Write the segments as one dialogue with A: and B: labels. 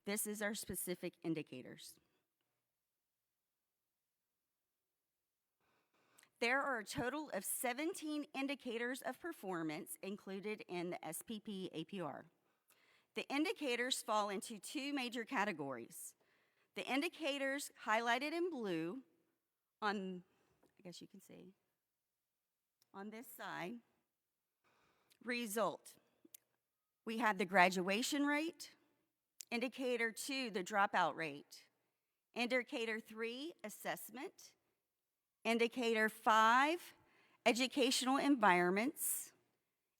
A: This is our specific indicators. There are a total of 17 indicators of performance included in the SPP APR. The indicators fall into two major categories. The indicators highlighted in blue on, I guess you can see, on this side, result. We have the graduation rate, indicator 2, the dropout rate, indicator 3, assessment, indicator 5, educational environments,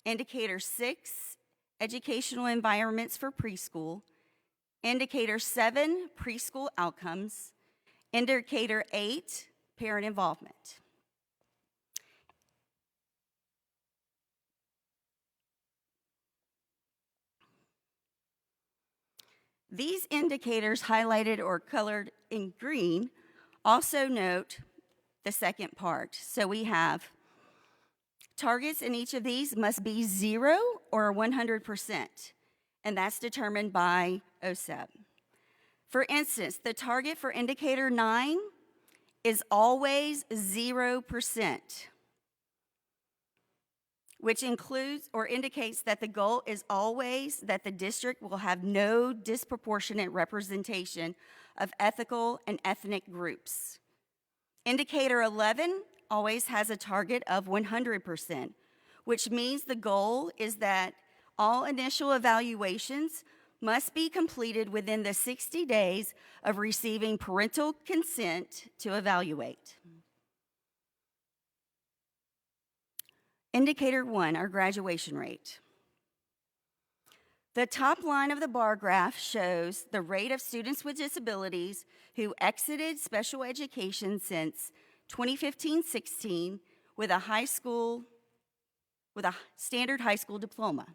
A: indicator 6, educational environments for preschool, indicator 7, preschool outcomes, indicator 8, parent involvement. These indicators highlighted or colored in green also note the second part. So we have targets in each of these must be 0 or 100%, and that's determined by OSEP. For instance, the target for indicator 9 is always 0%, which includes or indicates that the goal is always that the district will have no disproportionate representation of ethical and ethnic groups. Indicator 11 always has a target of 100%, which means the goal is that all initial evaluations must be completed within the 60 days of receiving parental consent to evaluate. Indicator 1, our graduation rate. The top line of the bar graph shows the rate of students with disabilities who exited special education since 2015-16 with a standard high school diploma.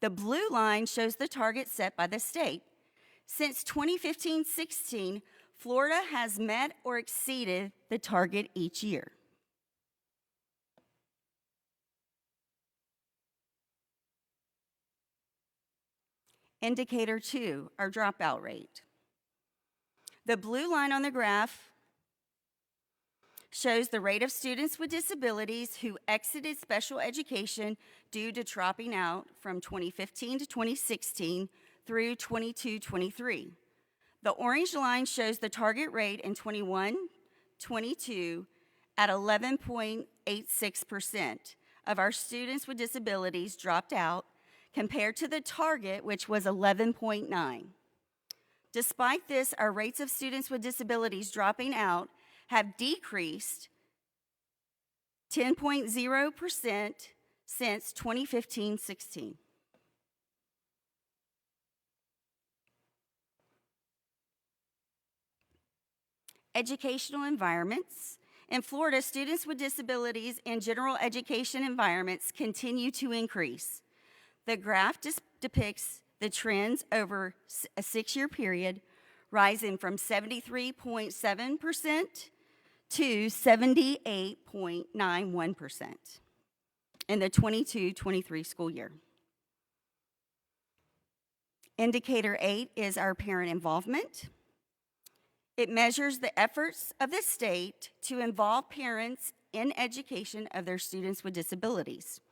A: The blue line shows the target set by the state. Since 2015-16, Florida has met or exceeded the target each year. Indicator 2, our dropout rate. The blue line on the graph shows the rate of students with disabilities who exited special education due to dropping out from 2015 to 2016 through 22-23. The orange line shows the target rate in 21-22 at 11.86% of our students with disabilities dropped out, compared to the target, which was 11.9. Despite this, our rates of students with disabilities dropping out have decreased 10.0% since 2015-16. Educational environments. In Florida, students with disabilities in general education environments continue to increase. The graph depicts the trends over a 6-year period, rising from 73.7% to 78.91% in the 22-23 school year. Indicator 8 is our parent involvement. It measures the efforts of the state to involve parents in education of their students with disabilities.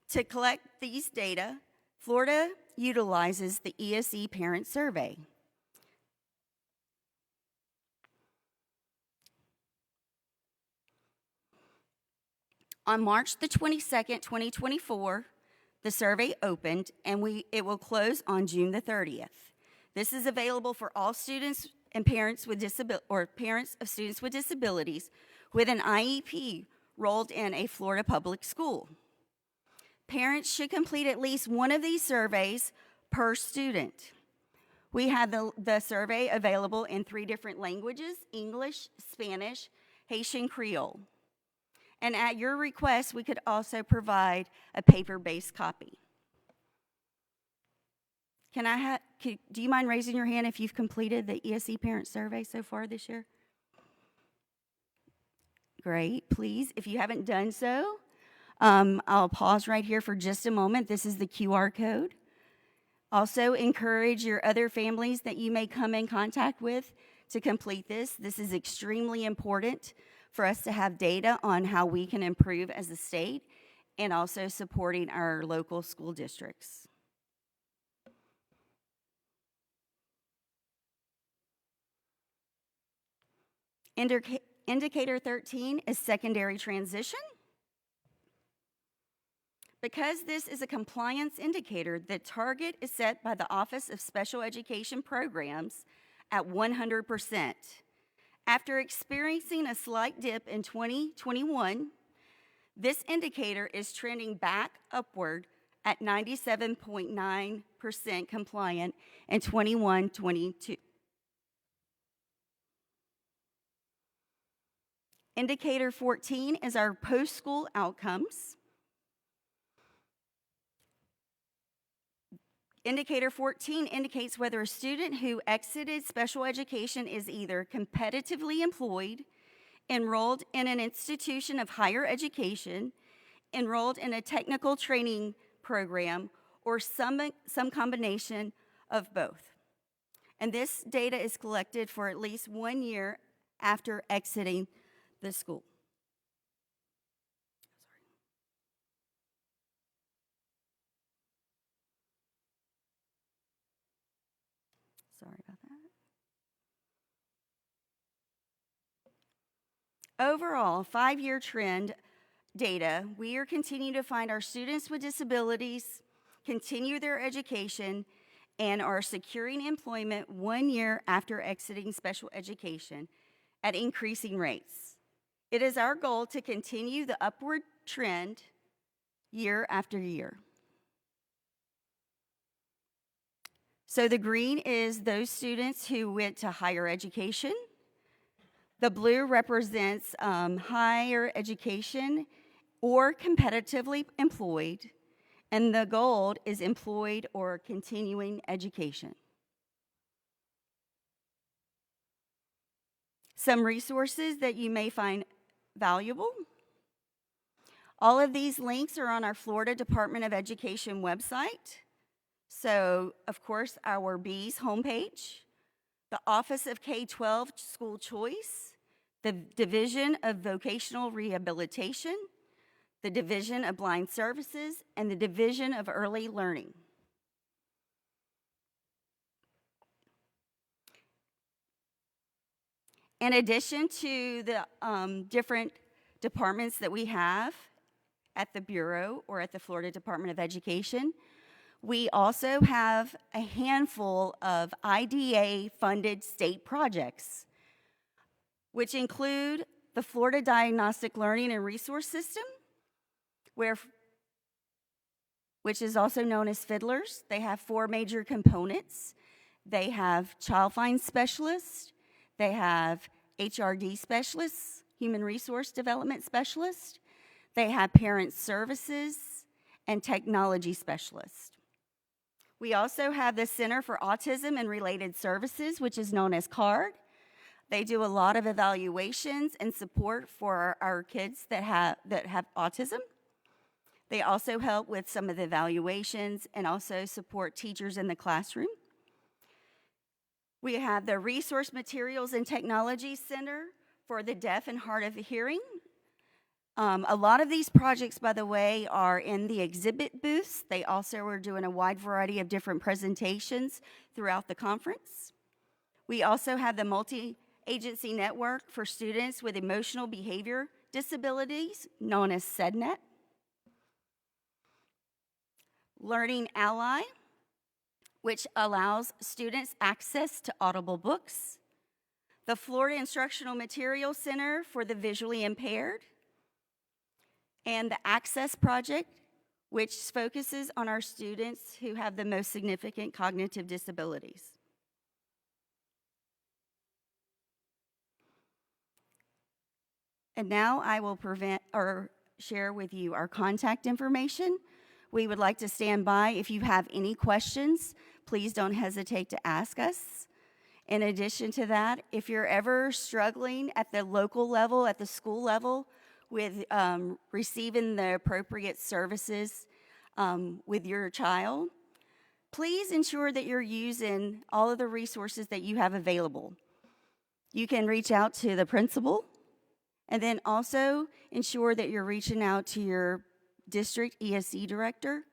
A: To collect these data, Florida utilizes the ESE Parent Survey. On March the 22nd, 2024, the survey opened, and it will close on June the 30th. This is available for all students and parents with parents of students with disabilities with an IEP rolled in a Florida public school. Parents should complete at least one of these surveys per student. We have the survey available in 3 different languages: English, Spanish, Haitian Creole. And at your request, we could also provide a paper-based copy. Do you mind raising your hand if you've completed the ESE Parent Survey so far this year? Great, please. If you haven't done so, I'll pause right here for just a moment. This is the QR code. Also, encourage your other families that you may come in contact with to complete this. This is extremely important for us to have data on how we can improve as a state and also supporting our local school districts. Indicator 13 is secondary transition. Because this is a compliance indicator, the target is set by the Office of Special Education Programs at 100%. After experiencing a slight dip in 2021, this indicator is trending back upward at 97.9% compliant in 21-22. Indicator 14 is our post-school outcomes. Indicator 14 indicates whether a student who exited special education is either competitively employed, enrolled in an institution of higher education, enrolled in a technical training program, or some combination of both. And this data is collected for at least 1 year after exiting the school. Sorry about that. Overall, 5-year trend data, we are continuing to find our students with disabilities continue their education and are securing employment 1 year after exiting special education at increasing rates. It is our goal to continue the upward trend year after year. So the green is those students who went to higher education. The blue represents higher education or competitively employed, and the gold is employed or continuing education. Some resources that you may find valuable. All of these links are on our Florida Department of Education website. So, of course, our B's homepage, the Office of K-12 School Choice, the Division of Vocational Rehabilitation, the Division of Blind Services, and the Division of Early Learning. In addition to the different departments that we have at the Bureau or at the Florida Department of Education, we also have a handful of IDA-funded state projects, which include the Florida Diagnostic Learning and Resource System, which is also known as Fiddlers. They have 4 major components. They have child find specialists, they have HRD specialists, human resource development specialists, they have parent services, and technology specialists. We also have the Center for Autism and Related Services, which is known as CARD. They do a lot of evaluations and support for our kids that have autism. They also help with some of the evaluations and also support teachers in the classroom. We have the Resource Materials and Technology Center for the deaf and hard of hearing. A lot of these projects, by the way, are in the exhibit booths. They also are doing a wide variety of different presentations throughout the conference. We also have the multi-agency network for students with emotional behavior disabilities, known as SEDNet. Learning Ally, which allows students access to audible books. The Florida Instructional Materials Center for the visually impaired. And the Access Project, which focuses on our students who have the most significant cognitive disabilities. And now I will share with you our contact information. We would like to stand by. If you have any questions, please don't hesitate to ask us. In addition to that, if you're ever struggling at the local level, at the school level, with receiving the appropriate services with your child, please ensure that you're using all of the resources that you have available. You can reach out to the principal, and then also ensure that you're reaching out to your district ESE director,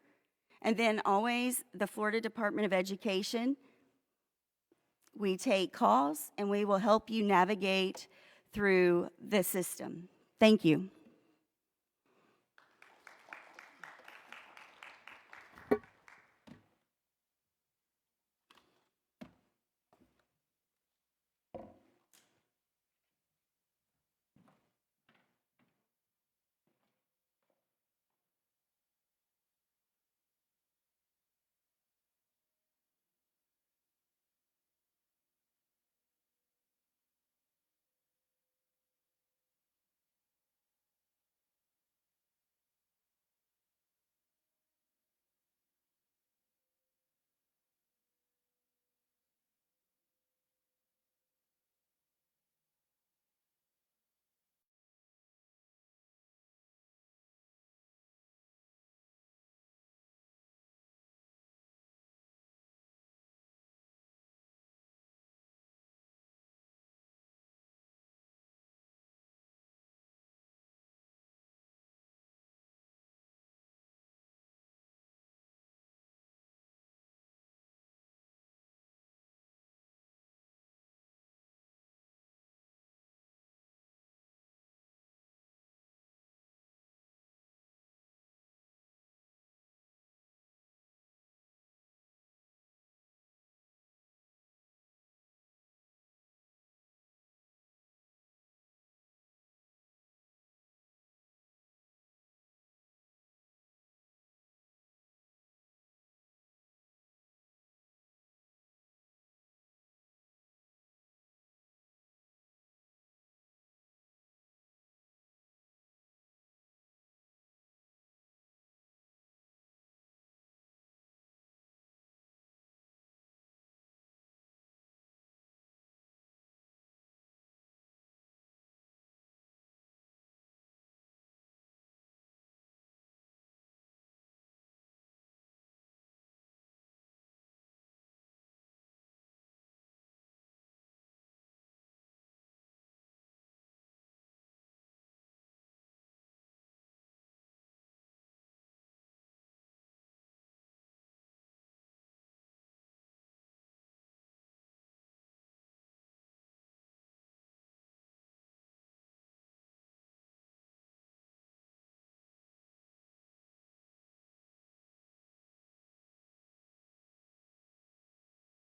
A: and then always the Florida Department of Education. We take calls, and we will help you navigate through the system. Thank you.